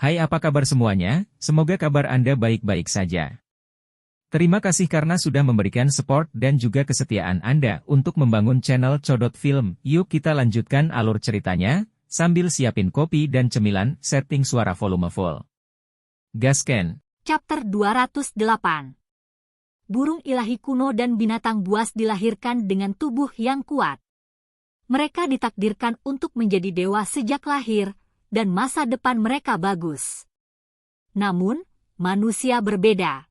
Hai, apa kabar semuanya? Semoga kabar Anda baik-baik saja. Terima kasih karena sudah memberikan support dan juga kesetiaan Anda untuk membangun channel Codot Film. Yuk kita lanjutkan alur ceritanya, sambil siapin kopi dan cemilan, setting suara volume full. Gasken. Chapter 208. Burung ilahi kuno dan binatang buas dilahirkan dengan tubuh yang kuat. Mereka ditakdirkan untuk menjadi dewa sejak lahir, dan masa depan mereka bagus. Namun, manusia berbeda.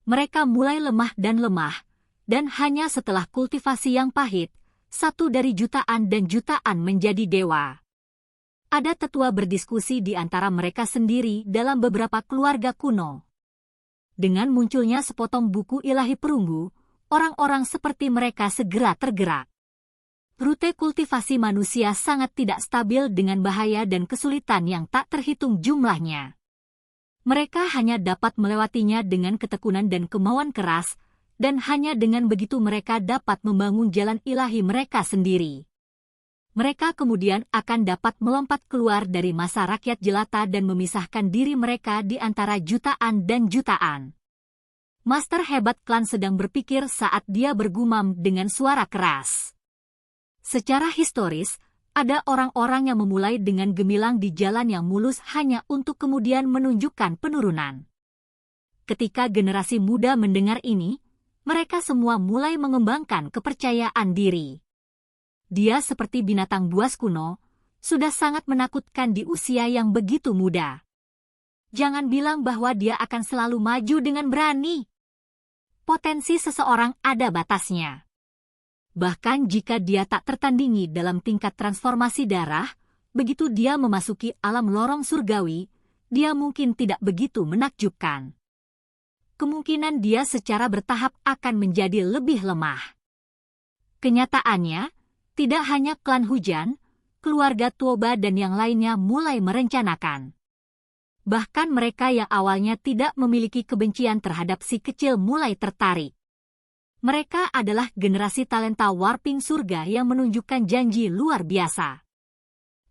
Mereka mulai lemah, dan hanya setelah kultivasi yang pahit, satu dari jutaan dan jutaan menjadi dewa. Ada tetua berdiskusi di antara mereka sendiri dalam beberapa keluarga kuno. Dengan munculnya sepotong buku ilahi perunggu, orang-orang seperti mereka segera tergerak. Rute kultivasi manusia sangat tidak stabil dengan bahaya dan kesulitan yang tak terhitung jumlahnya. Mereka hanya dapat melewatinya dengan ketekunan dan kemauan keras, dan hanya dengan begitu mereka dapat membangun jalan ilahi mereka sendiri. Mereka kemudian akan dapat melompat keluar dari masa rakyat jelata dan memisahkan diri mereka di antara jutaan dan jutaan. Master hebat klan sedang berpikir saat dia bergumam dengan suara keras. Secara historis, ada orang-orang yang memulai dengan gemilang di jalan yang mulus hanya untuk kemudian menunjukkan penurunan. Ketika generasi muda mendengar ini, mereka semua mulai mengembangkan kepercayaan diri. Dia seperti binatang buas kuno, sudah sangat menakutkan di usia yang begitu muda. Jangan bilang bahwa dia akan selalu maju dengan berani. Potensi seseorang ada batasnya. Bahkan jika dia tak tertandingi dalam tingkat transformasi darah, begitu dia memasuki alam lorong surgawi, dia mungkin tidak begitu menakjubkan. Kemungkinan dia secara bertahap akan menjadi lebih lemah. Kenyataannya, tidak hanya klan hujan, keluarga Tuoba dan yang lainnya mulai merencanakan. Bahkan mereka yang awalnya tidak memiliki kebencian terhadap si kecil mulai tertarik. Mereka adalah generasi talenta warping surga yang menunjukkan janji luar biasa.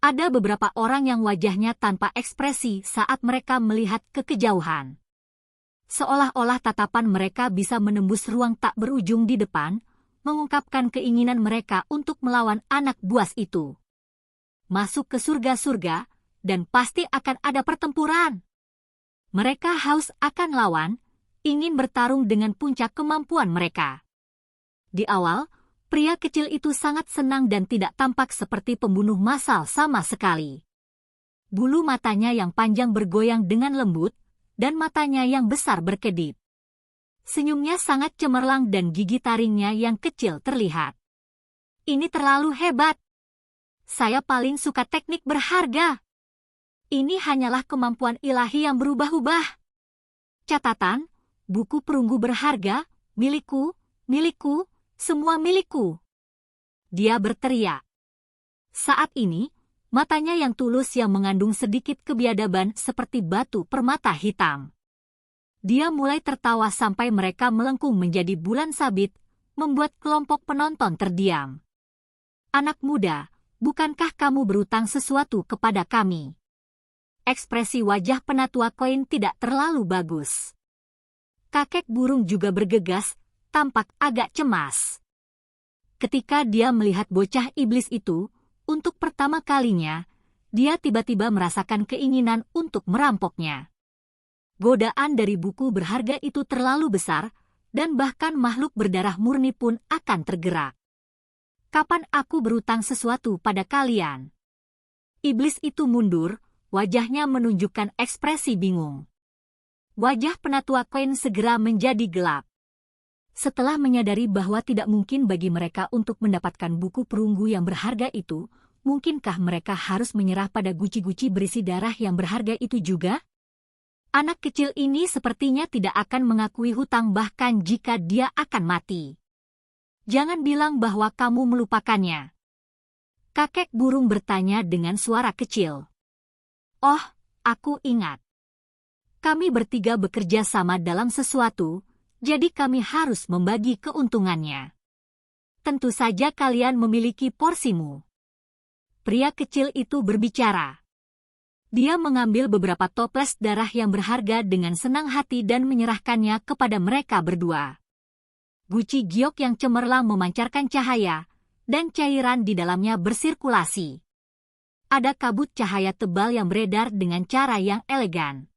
Ada beberapa orang yang wajahnya tanpa ekspresi saat mereka melihat ke kejauhan. Seolah-olah tatapan mereka bisa menembus ruang tak berujung di depan, mengungkapkan keinginan mereka untuk melawan anak buas itu. Masuk ke surga-surga, dan pasti akan ada pertempuran. Mereka haus akan lawan, ingin bertarung dengan puncak kemampuan mereka. Di awal, pria kecil itu sangat senang dan tidak tampak seperti pembunuh massal sama sekali. Bulu matanya yang panjang bergoyang dengan lembut, dan matanya yang besar berkedip. Senyumnya sangat cemerlang dan gigi taringnya yang kecil terlihat. Ini terlalu hebat. Saya paling suka teknik berharga. Ini hanyalah kemampuan ilahi yang berubah-ubah. Catatan, buku perunggu berharga, milikku, semua milikku. Dia berteriak. Saat ini, matanya yang tulus yang mengandung sedikit kebiadaban seperti batu permata hitam. Dia mulai tertawa sampai mereka melengkung menjadi bulan sabit, membuat kelompok penonton terdiam. Anak muda, bukankah kamu berutang sesuatu kepada kami? Ekspresi wajah penatua koin tidak terlalu bagus. Kakek burung juga bergegas, tampak agak cemas. Ketika dia melihat bocah iblis itu, untuk pertama kalinya, dia tiba-tiba merasakan keinginan untuk merampoknya. Godaan dari buku berharga itu terlalu besar, dan bahkan makhluk berdarah murni pun akan tergerak. Kapan aku berutang sesuatu pada kalian? Iblis itu mundur, wajahnya menunjukkan ekspresi bingung. Wajah penatua koin segera menjadi gelap. Setelah menyadari bahwa tidak mungkin bagi mereka untuk mendapatkan buku perunggu yang berharga itu, mungkinkah mereka harus menyerah pada guci-guci berisi darah yang berharga itu juga? Anak kecil ini sepertinya tidak akan mengakui hutang bahkan jika dia akan mati. Jangan bilang bahwa kamu melupakannya. Kakek burung bertanya dengan suara kecil. Oh, aku ingat. Kami bertiga bekerja sama dalam sesuatu, jadi kami harus membagi keuntungannya. Tentu saja kalian memiliki porsimu. Pria kecil itu berbicara. Dia mengambil beberapa toples darah yang berharga dengan senang hati dan menyerahkannya kepada mereka berdua. Guci giok yang cemerlang memancarkan cahaya, dan cairan di dalamnya bersirkulasi. Ada kabut cahaya tebal yang beredar dengan cara yang elegan.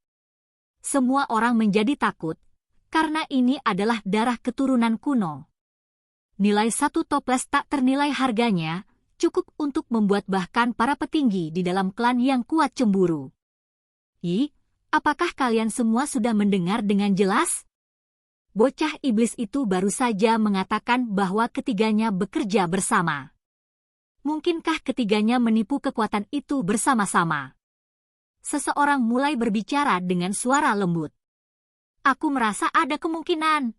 Semua orang menjadi takut, karena ini adalah darah keturunan kuno. Nilai satu toples tak ternilai harganya, cukup untuk membuat bahkan para petinggi di dalam klan yang kuat cemburu. Apakah kalian semua sudah mendengar dengan jelas? Bocah iblis itu baru saja mengatakan bahwa ketiganya bekerja bersama. Mungkinkah ketiganya menipu kekuatan itu bersama-sama? Seseorang mulai berbicara dengan suara lembut. Aku merasa ada kemungkinan.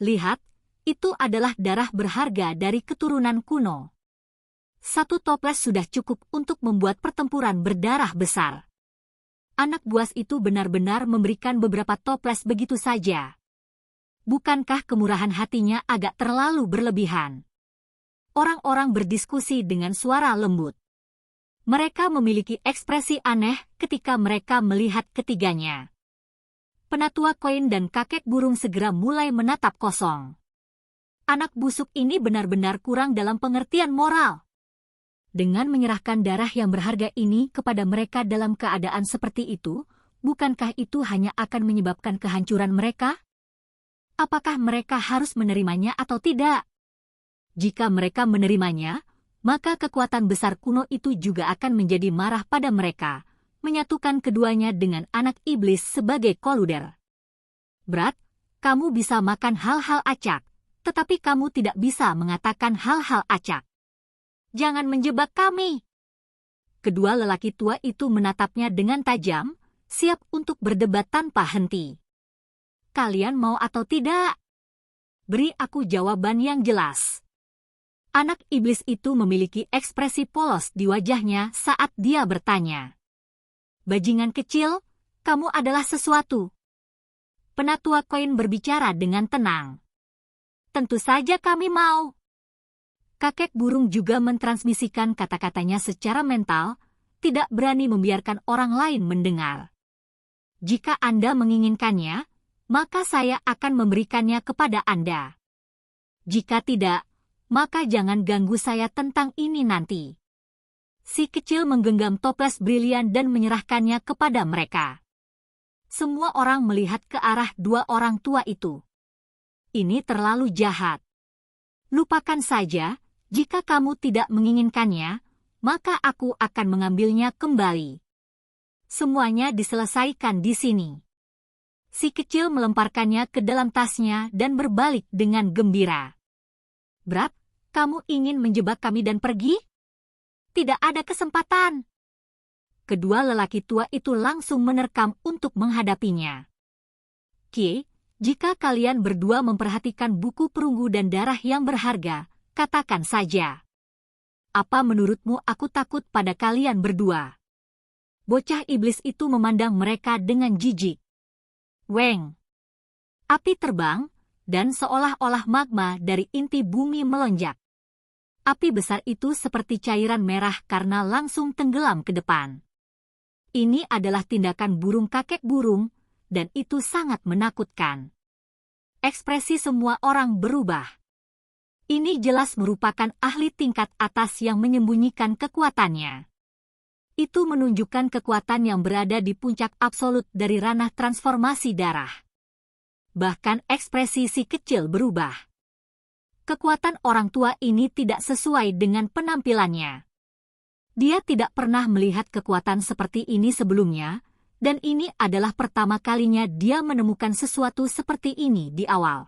Lihat, itu adalah darah berharga dari keturunan kuno. Satu toples sudah cukup untuk membuat pertempuran berdarah besar. Anak buas itu benar-benar memberikan beberapa toples begitu saja. Bukankah kemurahan hatinya agak terlalu berlebihan? Orang-orang berdiskusi dengan suara lembut. Mereka memiliki ekspresi aneh ketika mereka melihat ketiganya. Penatua koin dan kakek burung segera mulai menatap kosong. Anak busuk ini benar-benar kurang dalam pengertian moral. Dengan menyerahkan darah yang berharga ini kepada mereka dalam keadaan seperti itu, bukankah itu hanya akan menyebabkan kehancuran mereka? Apakah mereka harus menerimanya atau tidak? Jika mereka menerimanya, maka kekuatan besar kuno itu juga akan menjadi marah pada mereka, menyatukan keduanya dengan anak iblis sebagai koluder. Berat, kamu bisa makan hal-hal acak, tetapi kamu tidak bisa mengatakan hal-hal acak. Jangan menjebak kami. Kedua lelaki tua itu menatapnya dengan tajam, siap untuk berdebat tanpa henti. Kalian mau atau tidak? Beri aku jawaban yang jelas. Anak iblis itu memiliki ekspresi polos di wajahnya saat dia bertanya. Bajingan kecil, kamu adalah sesuatu. Penatua koin berbicara dengan tenang. Tentu saja kami mau. Kakek burung juga mentransmisikan kata-katanya secara mental, tidak berani membiarkan orang lain mendengar. Jika Anda menginginkannya, maka saya akan memberikannya kepada Anda. Jika tidak, maka jangan ganggu saya tentang ini nanti. Si kecil menggenggam toples brilian dan menyerahkannya kepada mereka. Semua orang melihat ke arah dua orang tua itu. Ini terlalu jahat. Lupakan saja, jika kamu tidak menginginkannya, maka aku akan mengambilnya kembali. Semuanya diselesaikan di sini. Si kecil melemparkannya ke dalam tasnya dan berbalik dengan gembira. Brad, kamu ingin menjebak kami dan pergi? Tidak ada kesempatan. Kedua lelaki tua itu langsung menerkam untuk menghadapinya. Jika kalian berdua memperhatikan buku perunggu dan darah yang berharga, katakan saja. Apa menurutmu aku takut pada kalian berdua? Bocah iblis itu memandang mereka dengan jijik. Weng. Api terbang, dan seolah-olah magma dari inti bumi melonjak. Api besar itu seperti cairan merah karena langsung tenggelam ke depan. Ini adalah tindakan burung kakek burung, dan itu sangat menakutkan. Ekspresi semua orang berubah. Ini jelas merupakan ahli tingkat atas yang menyembunyikan kekuatannya. Itu menunjukkan kekuatan yang berada di puncak absolut dari ranah transformasi darah. Bahkan ekspresi si kecil berubah. Kekuatan orang tua ini tidak sesuai dengan penampilannya. Dia tidak pernah melihat kekuatan seperti ini sebelumnya, dan ini adalah pertama kalinya dia menemukan sesuatu seperti ini di awal.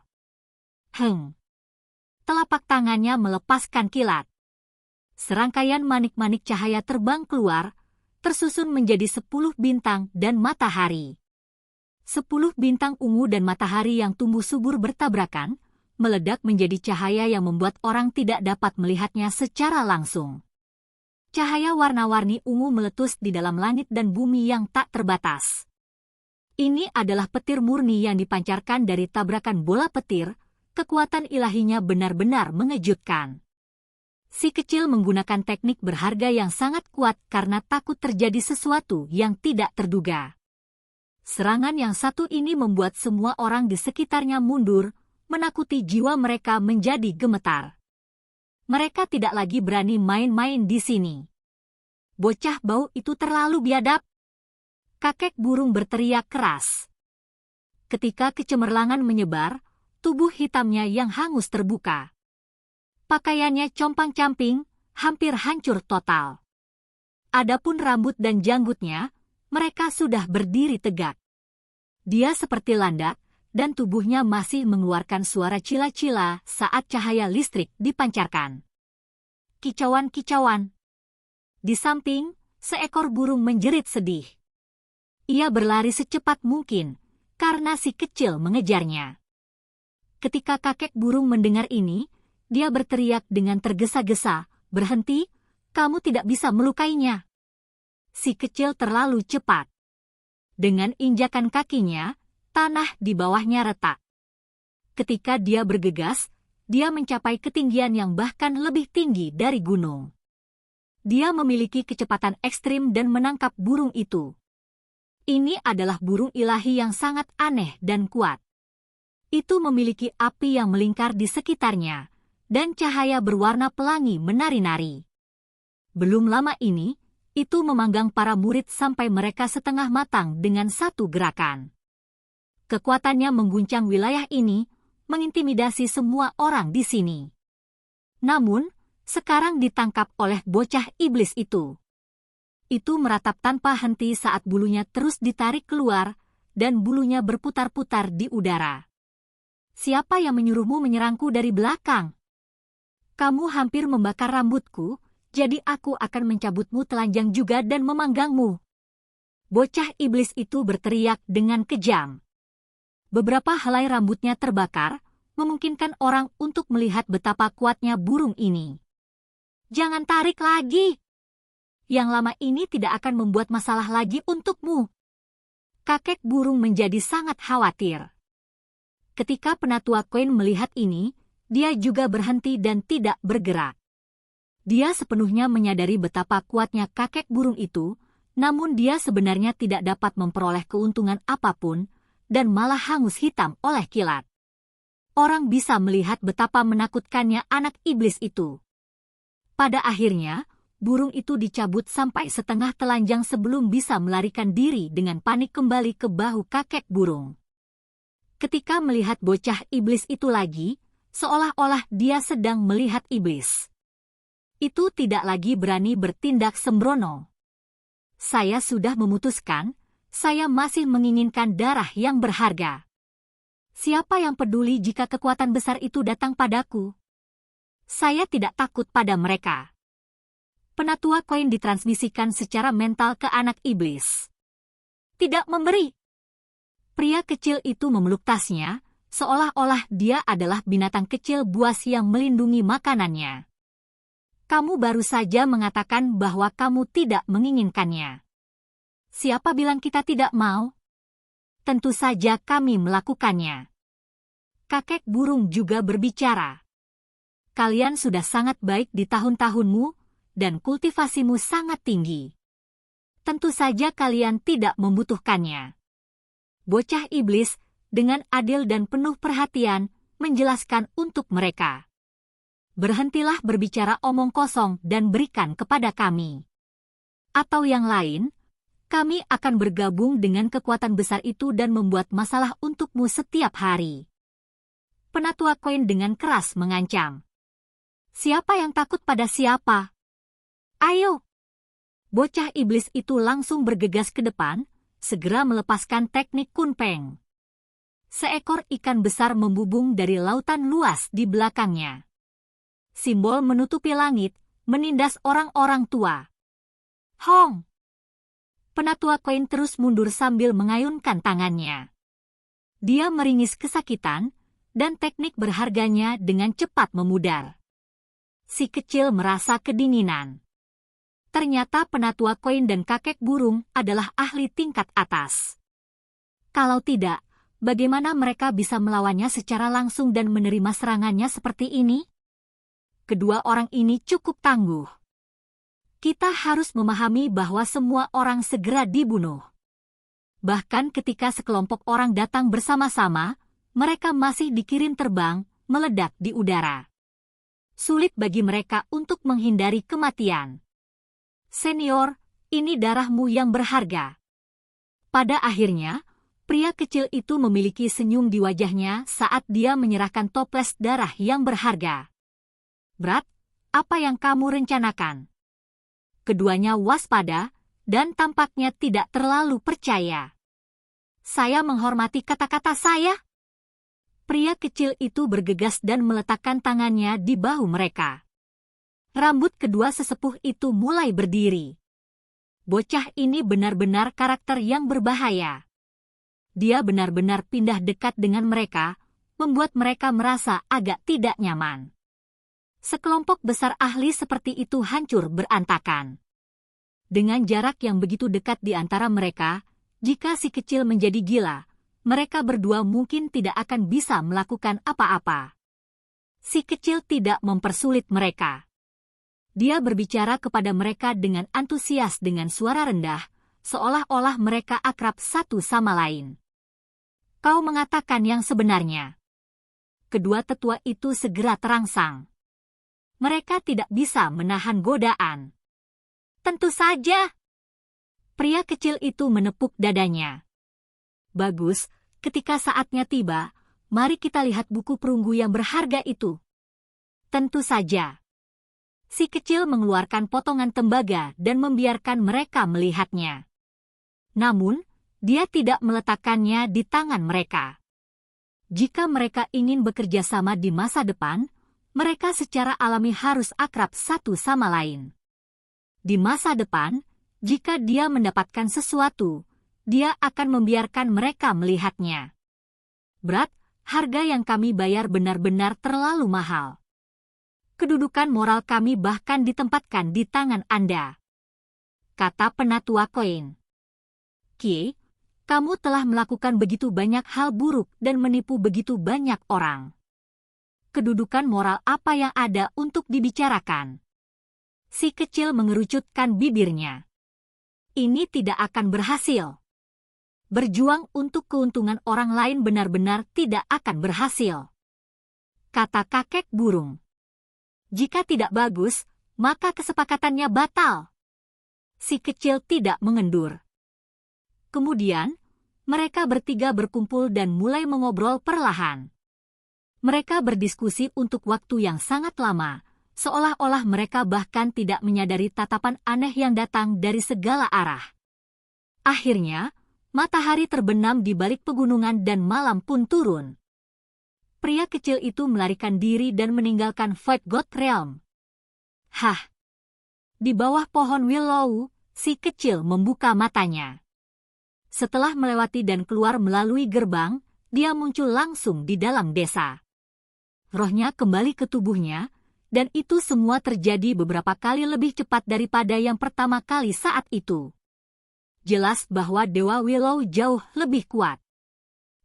Telapak tangannya melepaskan kilat. Serangkaian manik-manik cahaya terbang keluar, tersusun menjadi 10 bintang dan matahari. 10 bintang ungu dan matahari yang tumbuh subur bertabrakan, meledak menjadi cahaya yang membuat orang tidak dapat melihatnya secara langsung. Cahaya warna-warni ungu meletus di dalam langit dan bumi yang tak terbatas. Ini adalah petir murni yang dipancarkan dari tabrakan bola petir, kekuatan ilahinya benar-benar mengejutkan. Si kecil menggunakan teknik berharga yang sangat kuat karena takut terjadi sesuatu yang tidak terduga. Serangan yang satu ini membuat semua orang di sekitarnya mundur, menakuti jiwa mereka menjadi gemetar. Mereka tidak lagi berani main-main di sini. Bocah bau itu terlalu biadab. Kakek burung berteriak keras. Ketika kecemerlangan menyebar, tubuh hitamnya yang hangus terbuka. Pakaiannya compang-camping, hampir hancur total. Adapun rambut dan janggutnya, mereka sudah berdiri tegak. Dia seperti landak, dan tubuhnya masih mengeluarkan suara cila-cila saat cahaya listrik dipancarkan. Kicauan-kicauan. Di samping, seekor burung menjerit sedih. Ia berlari secepat mungkin, karena si kecil mengejarnya. Ketika kakek burung mendengar ini, dia berteriak dengan tergesa-gesa, "Berhenti, kamu tidak bisa melukainya." Si kecil terlalu cepat. Dengan injakan kakinya, tanah di bawahnya retak. Ketika dia bergegas, dia mencapai ketinggian yang bahkan lebih tinggi dari gunung. Dia memiliki kecepatan ekstrim dan menangkap burung itu. Ini adalah burung ilahi yang sangat aneh dan kuat. Itu memiliki api yang melingkar di sekitarnya, dan cahaya berwarna pelangi menari-nari. Belum lama ini, itu memanggang para murid sampai mereka setengah matang dengan satu gerakan. Kekuatannya mengguncang wilayah ini, mengintimidasi semua orang di sini. Namun, sekarang ditangkap oleh bocah iblis itu. Itu meratap tanpa henti saat bulunya terus ditarik keluar, dan bulunya berputar-putar di udara. "Siapa yang menyuruhmu menyerangku dari belakang? Kamu hampir membakar rambutku, jadi aku akan mencabutmu telanjang juga dan memanggangmu." Bocah iblis itu berteriak dengan kejam. Beberapa helai rambutnya terbakar, memungkinkan orang untuk melihat betapa kuatnya burung ini. "Jangan tarik lagi. Yang lama ini tidak akan membuat masalah lagi untukmu." Kakek burung menjadi sangat khawatir. Ketika Penatua Koin melihat ini, dia juga berhenti dan tidak bergerak. Dia sepenuhnya menyadari betapa kuatnya kakek burung itu, namun dia sebenarnya tidak dapat memperoleh keuntungan apapun, dan malah hangus hitam oleh kilat. Orang bisa melihat betapa menakutkannya anak iblis itu. Pada akhirnya, burung itu dicabut sampai setengah telanjang sebelum bisa melarikan diri dengan panik kembali ke bahu kakek burung. Ketika melihat bocah iblis itu lagi, seolah-olah dia sedang melihat iblis. Itu tidak lagi berani bertindak sembrono. "Saya sudah memutuskan, saya masih menginginkan darah yang berharga. Siapa yang peduli jika kekuatan besar itu datang padaku? Saya tidak takut pada mereka." Penatua Koin ditransmisikan secara mental ke anak iblis. "Tidak memberi." Pria kecil itu memeluk tasnya, seolah-olah dia adalah binatang kecil buas yang melindungi makanannya. "Kamu baru saja mengatakan bahwa kamu tidak menginginkannya. Siapa bilang kita tidak mau? Tentu saja kami melakukannya." Kakek burung juga berbicara. "Kalian sudah sangat baik di tahun-tahunmu, dan kultivasimu sangat tinggi. Tentu saja kalian tidak membutuhkannya." Bocah iblis, dengan adil dan penuh perhatian, menjelaskan untuk mereka. "Berhentilah berbicara omong kosong dan berikan kepada kami. Atau yang lain, kami akan bergabung dengan kekuatan besar itu dan membuat masalah untukmu setiap hari." Penatua Koin dengan keras mengancam. "Siapa yang takut pada siapa? Ayo!" Bocah iblis itu langsung bergegas ke depan, segera melepaskan teknik kunpeng. Seekor ikan besar membubung dari lautan luas di belakangnya. Simbol menutupi langit, menindas orang-orang tua. "Hong!" Penatua Koin terus mundur sambil mengayunkan tangannya. Dia meringis kesakitan, dan teknik berharganya dengan cepat memudar. Si kecil merasa kedinginan. Ternyata Penatua Koin dan kakek burung adalah ahli tingkat atas. Kalau tidak, bagaimana mereka bisa melawannya secara langsung dan menerima serangannya seperti ini? kedua orang ini cukup tangguh. Kita harus memahami bahwa semua orang segera dibunuh. Bahkan ketika sekelompok orang datang bersama-sama, mereka masih dikirim terbang, meledak di udara. Sulit bagi mereka untuk menghindari kematian. Senior, ini darahmu yang berharga. Pada akhirnya, pria kecil itu memiliki senyum di wajahnya saat dia menyerahkan toples darah yang berharga. Brad, apa yang kamu rencanakan? Keduanya waspada, dan tampaknya tidak terlalu percaya. Saya menghormati kata-kata saya. Pria kecil itu bergegas dan meletakkan tangannya di bahu mereka. Rambut kedua sesepuh itu mulai berdiri. Bocah ini benar-benar karakter yang berbahaya. Dia benar-benar pindah dekat dengan mereka, membuat mereka merasa agak tidak nyaman. Sekelompok besar ahli seperti itu hancur berantakan. Dengan jarak yang begitu dekat di antara mereka, jika si kecil menjadi gila, mereka berdua mungkin tidak akan bisa melakukan apa-apa. Si kecil tidak mempersulit mereka. Dia berbicara kepada mereka dengan antusias dengan suara rendah, seolah-olah mereka akrab satu sama lain. Kau mengatakan yang sebenarnya. Kedua tetua itu segera terangsang. Mereka tidak bisa menahan godaan. Tentu saja. Pria kecil itu menepuk dadanya. Bagus, ketika saatnya tiba, mari kita lihat buku perunggu yang berharga itu. Tentu saja. Si kecil mengeluarkan potongan tembaga dan membiarkan mereka melihatnya. Namun, dia tidak meletakkannya di tangan mereka. Jika mereka ingin bekerja sama di masa depan, mereka secara alami harus akrab satu sama lain. Di masa depan, jika dia mendapatkan sesuatu, dia akan membiarkan mereka melihatnya. Brad, harga yang kami bayar benar-benar terlalu mahal. Kedudukan moral kami bahkan ditempatkan di tangan Anda, kata penatua koin. Kie, kamu telah melakukan begitu banyak hal buruk dan menipu begitu banyak orang. Kedudukan moral apa yang ada untuk dibicarakan? Si kecil mengerucutkan bibirnya. Ini tidak akan berhasil. Berjuang untuk keuntungan orang lain benar-benar tidak akan berhasil, kata kakek burung. Jika tidak bagus, maka kesepakatannya batal. Si kecil tidak mengendur. Kemudian, mereka bertiga berkumpul dan mulai mengobrol perlahan. Mereka berdiskusi untuk waktu yang sangat lama, seolah-olah mereka bahkan tidak menyadari tatapan aneh yang datang dari segala arah. Akhirnya, matahari terbenam di balik pegunungan dan malam pun turun. Pria kecil itu melarikan diri dan meninggalkan Void God Realm. Hah! Di bawah pohon willow, si kecil membuka matanya. Setelah melewati dan keluar melalui gerbang, dia muncul langsung di dalam desa. Rohnya kembali ke tubuhnya, dan itu semua terjadi beberapa kali lebih cepat daripada yang pertama kali saat itu. Jelas bahwa Dewa Willow jauh lebih kuat.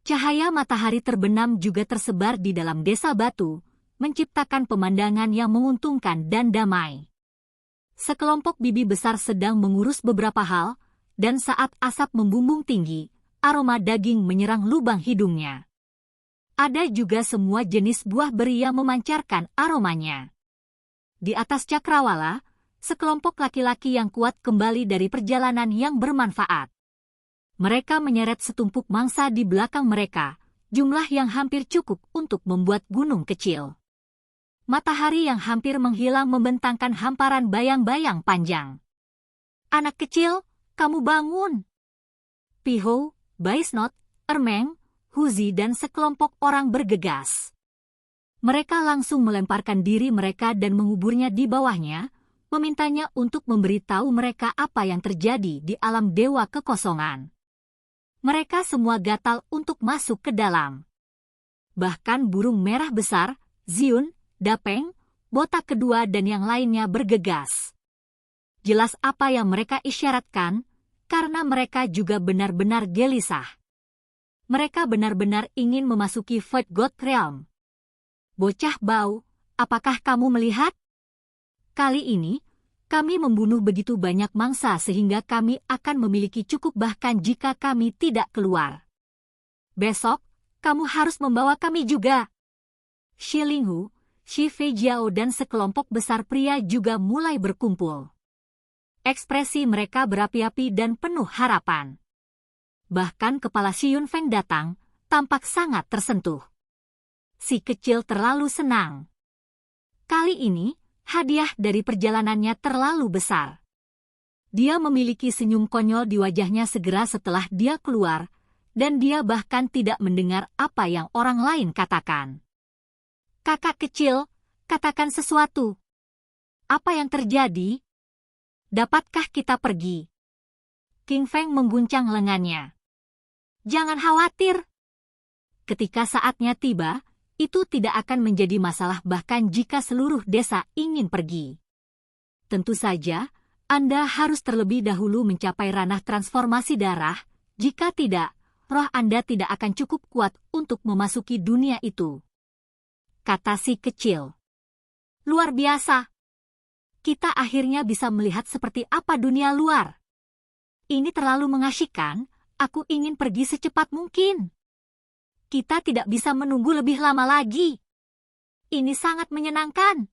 Cahaya matahari terbenam juga tersebar di dalam desa batu, menciptakan pemandangan yang menguntungkan dan damai. Sekelompok bibi besar sedang mengurus beberapa hal, dan saat asap membumbung tinggi, aroma daging menyerang lubang hidungnya. Ada juga semua jenis buah beri yang memancarkan aromanya. Di atas cakrawala, sekelompok laki-laki yang kuat kembali dari perjalanan yang bermanfaat. Mereka menyeret setumpuk mangsa di belakang mereka, jumlah yang hampir cukup untuk membuat gunung kecil. Matahari yang hampir menghilang membentangkan hamparan bayang-bayang panjang. Anak kecil, kamu bangun! Piho, Baisnot, Ermeng, Huzi dan sekelompok orang bergegas. Mereka langsung melemparkan diri mereka dan menguburnya di bawahnya, memintanya untuk memberitahu mereka apa yang terjadi di alam dewa kekosongan. Mereka semua gatal untuk masuk ke dalam. Bahkan burung merah besar, Ziun, Dapeng, botak kedua dan yang lainnya bergegas. Jelas apa yang mereka isyaratkan, karena mereka juga benar-benar gelisah. Mereka benar-benar ingin memasuki Void God Realm. Bocah bau, apakah kamu melihat? Kali ini, kami membunuh begitu banyak mangsa sehingga kami akan memiliki cukup bahkan jika kami tidak keluar. Besok, kamu harus membawa kami juga. Shi Linghu, Shi Feijiao dan sekelompok besar pria juga mulai berkumpul. Ekspresi mereka berapi-api dan penuh harapan. Bahkan kepala Xi Yunfeng datang, tampak sangat tersentuh. Si kecil terlalu senang. Kali ini, hadiah dari perjalanannya terlalu besar. Dia memiliki senyum konyol di wajahnya segera setelah dia keluar, dan dia bahkan tidak mendengar apa yang orang lain katakan. Kakak kecil, katakan sesuatu. Apa yang terjadi? Dapatkah kita pergi? King Feng mengguncang lengannya. Jangan khawatir. Ketika saatnya tiba, itu tidak akan menjadi masalah bahkan jika seluruh desa ingin pergi. Tentu saja, Anda harus terlebih dahulu mencapai ranah transformasi darah, jika tidak, roh Anda tidak akan cukup kuat untuk memasuki dunia itu. Kata si kecil. Luar biasa. Kita akhirnya bisa melihat seperti apa dunia luar. Ini terlalu mengasyikkan, aku ingin pergi secepat mungkin. Kita tidak bisa menunggu lebih lama lagi. Ini sangat menyenangkan.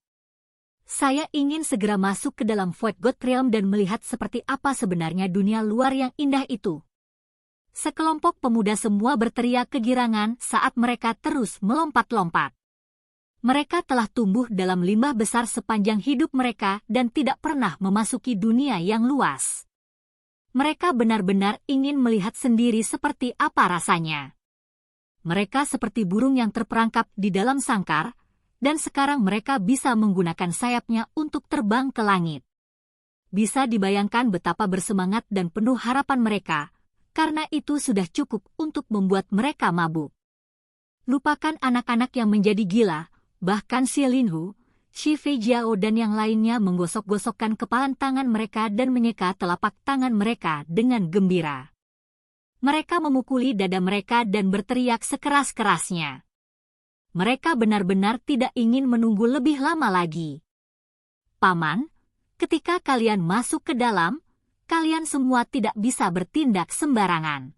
Saya ingin segera masuk ke dalam Void God Realm dan melihat seperti apa sebenarnya dunia luar yang indah itu. Sekelompok pemuda semua berteriak kegirangan saat mereka terus melompat-lompat. Mereka telah tumbuh dalam limbah besar sepanjang hidup mereka dan tidak pernah memasuki dunia yang luas. Mereka benar-benar ingin melihat sendiri seperti apa rasanya. Mereka seperti burung yang terperangkap di dalam sangkar, dan sekarang mereka bisa menggunakan sayapnya untuk terbang ke langit. Bisa dibayangkan betapa bersemangat dan penuh harapan mereka, karena itu sudah cukup untuk membuat mereka mabuk. Lupakan anak-anak yang menjadi gila, bahkan Xi Linghu, Shi Feijiao dan yang lainnya menggosok-gosokkan kepalan tangan mereka dan menyeka telapak tangan mereka dengan gembira. Mereka memukuli dada mereka dan berteriak sekeras-kerasnya. Mereka benar-benar tidak ingin menunggu lebih lama lagi. Paman, ketika kalian masuk ke dalam, kalian semua tidak bisa bertindak sembarangan.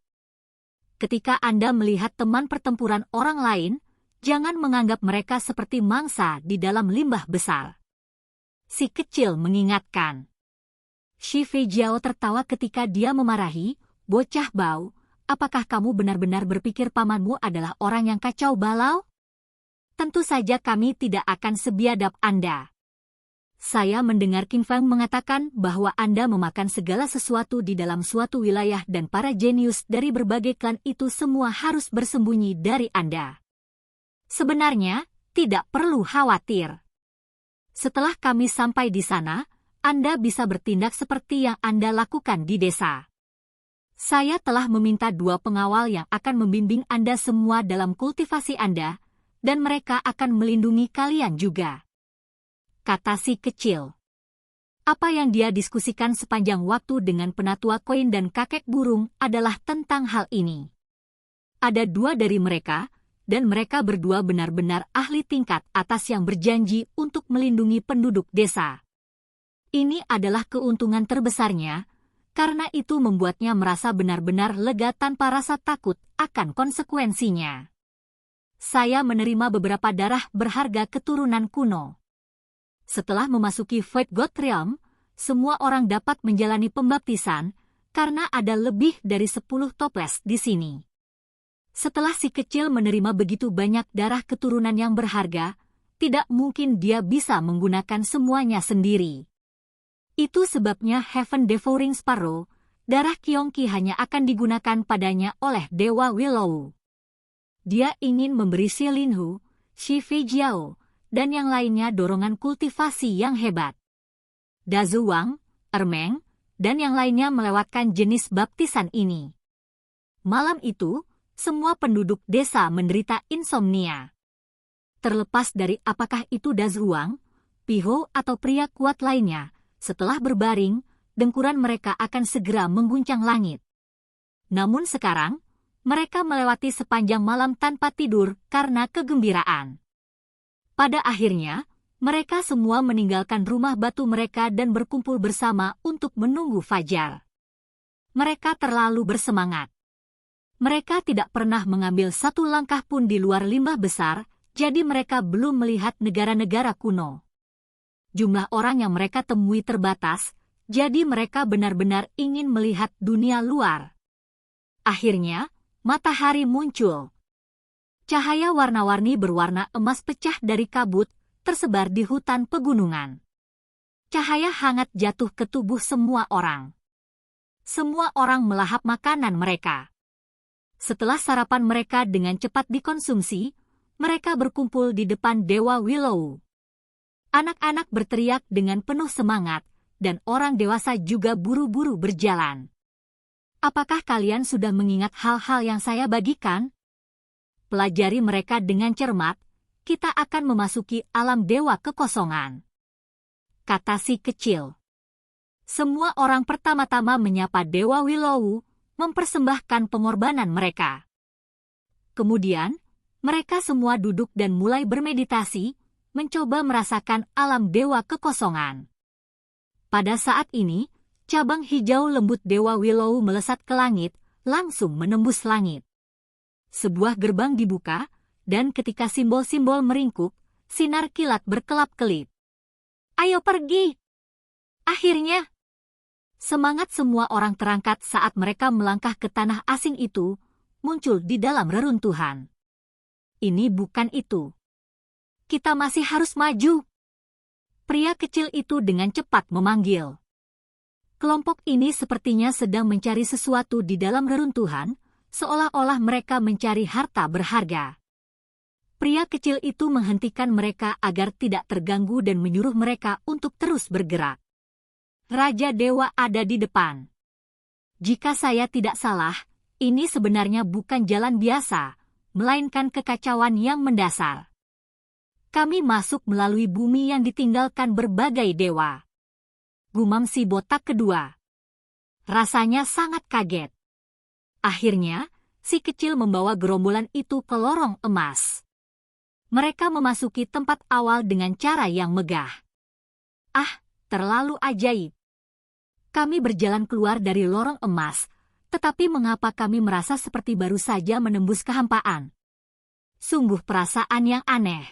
Ketika Anda melihat teman pertempuran orang lain, jangan menganggap mereka seperti mangsa di dalam limbah besar. Si kecil mengingatkan. Shi Feijiao tertawa ketika dia memarahi, bocah bau, apakah kamu benar-benar berpikir pamanmu adalah orang yang kacau balau? Tentu saja kami tidak akan sebiadab Anda. Saya mendengar King Feng mengatakan bahwa Anda memakan segala sesuatu di dalam suatu wilayah dan para jenius dari berbagai klan itu semua harus bersembunyi dari Anda. Sebenarnya, tidak perlu khawatir. Setelah kami sampai di sana, Anda bisa bertindak seperti yang Anda lakukan di desa. Saya telah meminta 2 pengawal yang akan membimbing Anda semua dalam kultivasi Anda, dan mereka akan melindungi kalian juga. Kata si kecil. Apa yang dia diskusikan sepanjang waktu dengan penatua koin dan kakek burung adalah tentang hal ini. Ada 2 dari mereka, dan mereka berdua benar-benar ahli tingkat atas yang berjanji untuk melindungi penduduk desa. Ini adalah keuntungan terbesarnya, karena itu membuatnya merasa benar-benar lega tanpa rasa takut akan konsekuensinya. Saya menerima beberapa darah berharga keturunan kuno. Setelah memasuki Void God Realm, semua orang dapat menjalani pembaptisan, karena ada lebih dari 10 toples di sini. Setelah si kecil menerima begitu banyak darah keturunan yang berharga, tidak mungkin dia bisa menggunakan semuanya sendiri. Itu sebabnya Heaven Devouring Sparrow, darah Kyongki hanya akan digunakan padanya oleh Dewa Willow. Dia ingin memberi Xi Linghu, Shi Feijiao, dan yang lainnya dorongan kultivasi yang hebat. Dazuwang, Ermeng, dan yang lainnya melewatkan jenis baptisan ini. Malam itu, semua penduduk desa menderita insomnia. Terlepas dari apakah itu Dazuwang, Piho atau pria kuat lainnya, setelah berbaring, dengkuran mereka akan segera mengguncang langit. Namun sekarang, mereka melewati sepanjang malam tanpa tidur karena kegembiraan. Pada akhirnya, Mereka semua meninggalkan rumah batu mereka dan berkumpul bersama untuk menunggu fajar. Mereka terlalu bersemangat. Mereka tidak pernah mengambil satu langkah pun di luar limbah besar, jadi mereka belum melihat negara-negara kuno. Jumlah orang yang mereka temui terbatas, jadi mereka benar-benar ingin melihat dunia luar. Akhirnya, matahari muncul. Cahaya warna-warni berwarna emas pecah dari kabut, tersebar di hutan pegunungan. Cahaya hangat jatuh ke tubuh semua orang. Semua orang melahap makanan mereka. Setelah sarapan mereka dengan cepat dikonsumsi, mereka berkumpul di depan Dewa Willow. Anak-anak berteriak dengan penuh semangat, dan orang dewasa juga buru-buru berjalan. Apakah kalian sudah mengingat hal-hal yang saya bagikan? Pelajari mereka dengan cermat, kita akan memasuki alam dewa kekosongan, kata si kecil. Semua orang pertama-tama menyapa Dewa Willow, mempersembahkan pengorbanan mereka. Kemudian, mereka semua duduk dan mulai bermeditasi, mencoba merasakan alam dewa kekosongan. Pada saat ini, cabang hijau lembut Dewa Willow melesat ke langit, langsung menembus langit. Sebuah gerbang dibuka, dan ketika simbol-simbol meringkuk, sinar kilat berkelap-kelip. Ayo pergi! Akhirnya, semangat semua orang terangkat saat mereka melangkah ke tanah asing itu, muncul di dalam reruntuhan. Ini bukan itu. Kita masih harus maju. Pria kecil itu dengan cepat memanggil. Kelompok ini sepertinya sedang mencari sesuatu di dalam reruntuhan, seolah-olah mereka mencari harta berharga. Pria kecil itu menghentikan mereka agar tidak terganggu dan menyuruh mereka untuk terus bergerak. Raja Dewa ada di depan. Jika saya tidak salah, ini sebenarnya bukan jalan biasa, melainkan kekacauan yang mendasar. Kami masuk melalui bumi yang ditinggalkan berbagai dewa. Gumam si botak kedua. Rasanya sangat kaget. Akhirnya, si kecil membawa gerombolan itu ke lorong emas. Mereka memasuki tempat awal dengan cara yang megah. Ah, terlalu ajaib. Kami berjalan keluar dari lorong emas, tetapi mengapa kami merasa seperti baru saja menembus kehampaan? Sungguh perasaan yang aneh.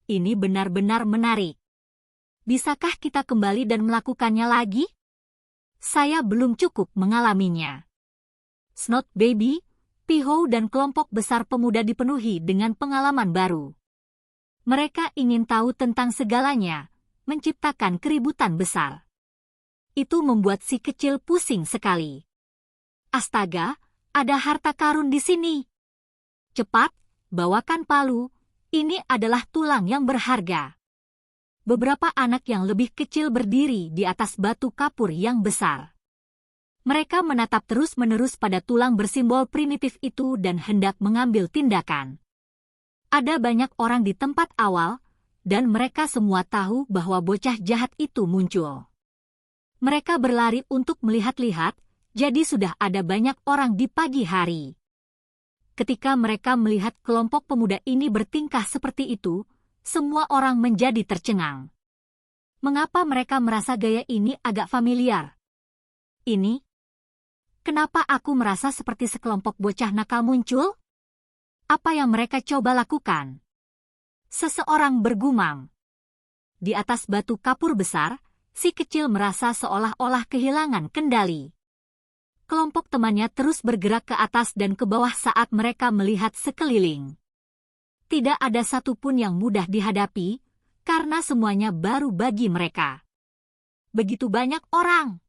Ini benar-benar menarik. Bisakah kita kembali dan melakukannya lagi? Saya belum cukup mengalaminya. Snot Baby, Piho dan kelompok besar pemuda dipenuhi dengan pengalaman baru. Mereka ingin tahu tentang segalanya, menciptakan keributan besar. Itu membuat si kecil pusing sekali. Astaga, ada harta karun di sini. Cepat, bawakan palu, ini adalah tulang yang berharga. Beberapa anak yang lebih kecil berdiri di atas batu kapur yang besar. Mereka menatap terus-menerus pada tulang bersimbol primitif itu dan hendak mengambil tindakan. Ada banyak orang di tempat awal, dan mereka semua tahu bahwa bocah jahat itu muncul. Mereka berlari untuk melihat-lihat, jadi sudah ada banyak orang di pagi hari. Ketika mereka melihat kelompok pemuda ini bertingkah seperti itu, semua orang menjadi tercengang. Mengapa mereka merasa gaya ini agak familiar? Ini? Kenapa aku merasa seperti sekelompok bocah nakal muncul? Apa yang mereka coba lakukan? Seseorang bergumam. Di atas batu kapur besar, si kecil merasa seolah-olah kehilangan kendali. Kelompok temannya terus bergerak ke atas dan ke bawah saat mereka melihat sekeliling. Tidak ada satupun yang mudah dihadapi, karena semuanya baru bagi mereka. Begitu banyak orang.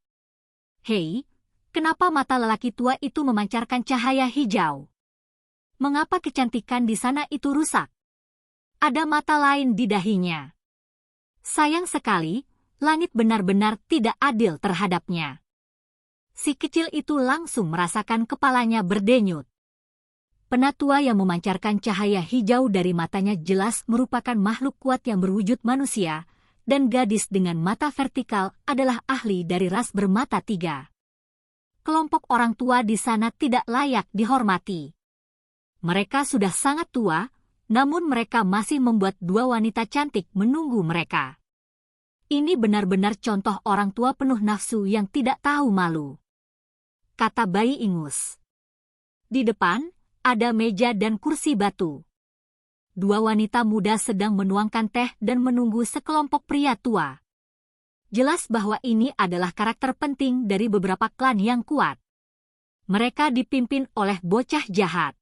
Hei, kenapa mata lelaki tua itu memancarkan cahaya hijau? Mengapa kecantikan di sana itu rusak? Ada mata lain di dahinya. Sayang sekali, langit benar-benar tidak adil terhadapnya. Si kecil itu langsung merasakan kepalanya berdenyut. Penatua yang memancarkan cahaya hijau dari matanya jelas merupakan makhluk kuat yang berwujud manusia, dan gadis dengan mata vertikal adalah ahli dari ras bermata tiga. Kelompok orang tua di sana tidak layak dihormati. Mereka sudah sangat tua, namun mereka masih membuat dua wanita cantik menunggu mereka. Ini benar-benar contoh orang tua penuh nafsu yang tidak tahu malu, kata bayi ingus. Di depan, ada meja dan kursi batu. Dua wanita muda sedang menuangkan teh dan menunggu sekelompok pria tua. Jelas bahwa ini adalah karakter penting dari beberapa klan yang kuat. Mereka dipimpin oleh bocah jahat.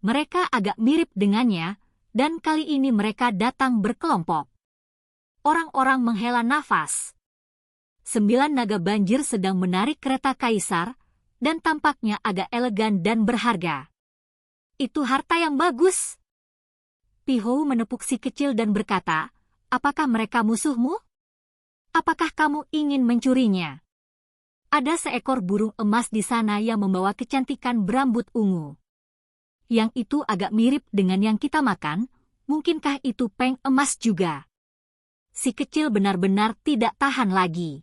Mereka agak mirip dengannya, dan kali ini mereka datang berkelompok. Orang-orang menghela nafas. 9 naga banjir sedang menarik kereta kaisar, dan tampaknya agak elegan dan berharga. Itu harta yang bagus. Pihou menepuk si kecil dan berkata, apakah mereka musuhmu? Apakah kamu ingin mencurinya? Ada seekor burung emas di sana yang membawa kecantikan berambut ungu. Yang itu agak mirip dengan yang kita makan, mungkinkah itu peng emas juga? Si kecil benar-benar tidak tahan lagi.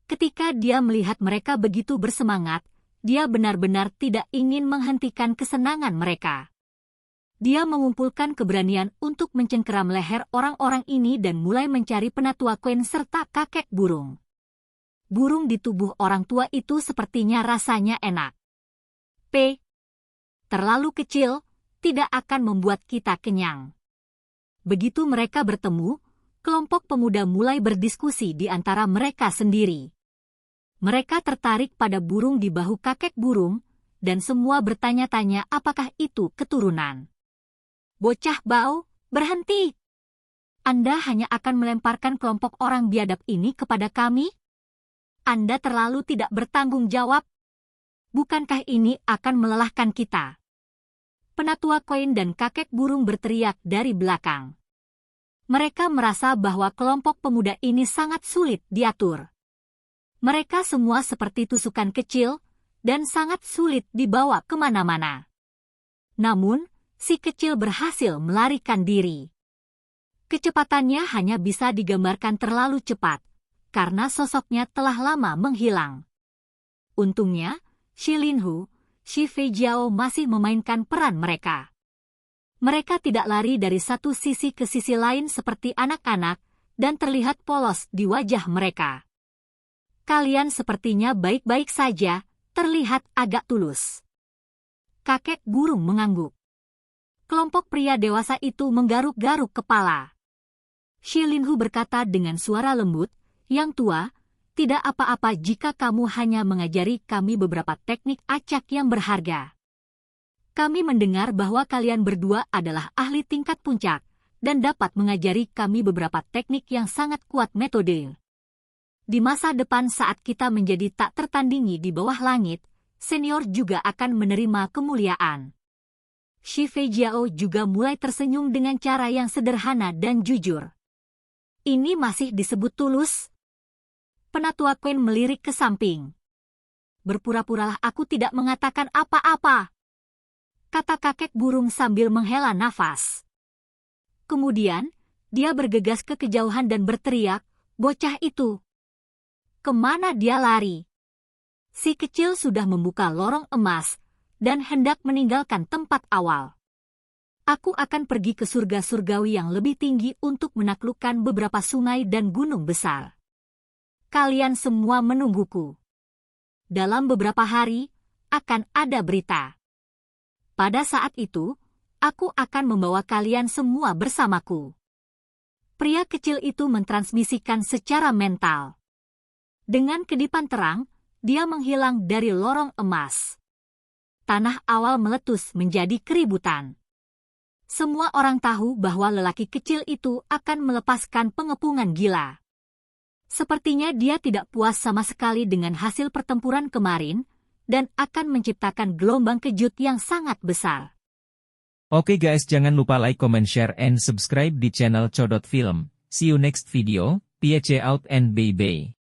Ketika dia melihat mereka begitu bersemangat, dia benar-benar tidak ingin menghentikan kesenangan mereka. Dia mengumpulkan keberanian untuk mencengkeram leher orang-orang ini dan mulai mencari penatua Quen serta kakek burung. Burung di tubuh orang tua itu sepertinya rasanya enak. Terlalu kecil, tidak akan membuat kita kenyang. Begitu mereka bertemu, kelompok pemuda mulai berdiskusi di antara mereka sendiri. Mereka tertarik pada burung di bahu kakek burung, dan semua bertanya-tanya apakah itu keturunan. Bocah bau, berhenti! Anda hanya akan melemparkan kelompok orang biadab ini kepada kami? Anda terlalu tidak bertanggung jawab. Bukankah ini akan melelahkan kita? Penatua Quen dan kakek burung berteriak dari belakang. Mereka merasa bahwa kelompok pemuda ini sangat sulit diatur. Mereka semua seperti tusukan kecil, dan sangat sulit dibawa kemana-mana. Namun, si kecil berhasil melarikan diri. Kecepatannya hanya bisa digambarkan terlalu cepat, karena sosoknya telah lama menghilang. Untungnya, Shi Linhu, Shi Feijiao masih memainkan peran mereka. Mereka tidak lari dari satu sisi ke sisi lain seperti anak-anak, dan terlihat polos di wajah mereka. Kalian sepertinya baik-baik saja, terlihat agak tulus. Kakek burung mengangguk. Kelompok pria dewasa itu menggaruk-garuk kepala. Shi Linhu berkata dengan suara lembut, "Yang tua, tidak apa-apa jika kamu hanya mengajari kami beberapa teknik acak yang berharga. Kami mendengar bahwa kalian berdua adalah ahli tingkat puncak, dan dapat mengajari kami beberapa teknik yang sangat kuat metode. Di masa depan saat kita menjadi tak tertandingi di bawah langit, senior juga akan menerima kemuliaan." Shi Feijiao juga mulai tersenyum dengan cara yang sederhana dan jujur. Ini masih disebut tulus? Penatua Quen melirik ke samping. Berpura-puralah aku tidak mengatakan apa-apa, kata kakek burung sambil menghela nafas. Kemudian, dia bergegas ke kejauhan dan berteriak, "Bocah itu! Kemana dia lari?" Si kecil sudah membuka lorong emas, dan hendak meninggalkan tempat awal. Aku akan pergi ke surga surgawi yang lebih tinggi untuk menaklukkan beberapa sungai dan gunung besar. Kalian semua menungguku. Dalam beberapa hari, akan ada berita. Pada saat itu, aku akan membawa kalian semua bersamaku. Pria kecil itu mentransmisikan secara mental. Dengan kedipan terang, dia menghilang dari lorong emas. Tanah awal meletus menjadi keributan. Semua orang tahu bahwa lelaki kecil itu akan melepaskan pengepungan gila. Sepertinya dia tidak puas sama sekali dengan hasil pertempuran kemarin, dan akan menciptakan gelombang kejut yang sangat besar. Oke guys, jangan lupa like, comment, share, and subscribe di channel Codot Film. See you next video, PAC out and bye-bye.